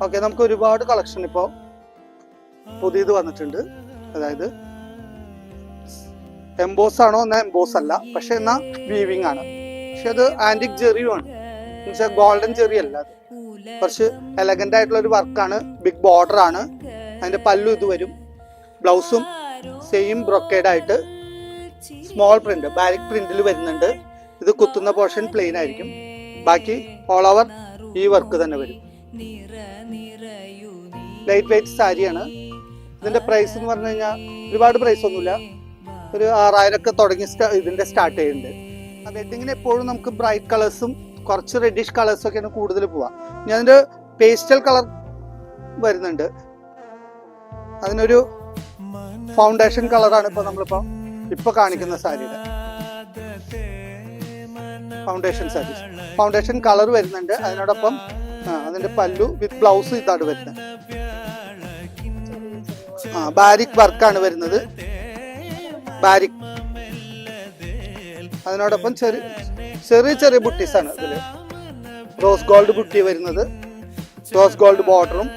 Okay, നമുക്ക് ഒരുപാട് collection ഇപ്പോൾ പുതിയത് വന്നിട്ടുണ്ട്. അതായത് എംബോസ് ആണോ എന്നാൽ എംബോസ് അല്ല, പക്ഷെ എന്നാ വീവിങ് ആണ്. പക്ഷെ അത് ആന്റിക് ജെറിയും ആണ്, എന്നുവെച്ചാൽ ഗോൾഡൻ ജെറി അല്ല. അത് കുറച്ച് എലഗന്റ് ആയിട്ടുള്ള ഒരു വർക്കാണ്. ബിഗ് ബോർഡർ ആണ്. അതിന്റെ പല്ലു ഇത് വരും. ബ്ലൗസും സെയിം ബ്രൊക്കേഡ് ആയിട്ട് സ്മോൾ പ്രിന്റ് ബാരിക് പ്രിന്റിൽ വരുന്നുണ്ട്. ഇത് കുത്തുന്ന പോർഷൻ പ്ലെയിൻ ആയിരിക്കും. ബാക്കി ഓൾ ഓവർ ഈ വർക്ക് തന്നെ വരും. ലൈറ്റ് വെയിറ്റ് സാരിയാണ്. ഇതിന്റെ പ്രൈസ് എന്ന് പറഞ്ഞു കഴിഞ്ഞാൽ ഒരുപാട് പ്രൈസ് ഒന്നുമില്ല, ഒരു 6000 ഒക്കെ തുടങ്ങി ഇതിന്റെ സ്റ്റാർട്ട് ചെയ്യുന്നുണ്ട്. വെഡിങ്ങിന് എപ്പോഴും നമുക്ക് ബ്രൈറ്റ് കളേഴ്സും കുറച്ച് റെഡിഷ് കളേഴ്സും ഒക്കെയാണ് കൂടുതൽ പോവാ. ഇനി അതിന്റെ പേസ്റ്റൽ കളർ വരുന്നുണ്ട്. അതിനൊരു ഫൗണ്ടേഷൻ കളറാണ് ഇപ്പൊ കാണിക്കുന്ന സാരിയുടെ ഫൗണ്ടേഷൻ സാരി. ഫൗണ്ടേഷൻ കളർ വരുന്നുണ്ട്. അതിനോടൊപ്പം അതിന്റെ പല്ലു വിത്ത് ബ്ലൗസ് ഇതാണ് വരുന്നത്. ബാരിക് വർക്കാണ് വരുന്നത്. ബാരിക്, അതിനോടൊപ്പം ചെറിയ ചെറിയ ബുട്ടീസ് ആണ് ഇതില്. റോസ് ഗോൾഡ് ബുട്ടി വരുന്നത്, റോസ് ഗോൾഡ് ബോർഡറും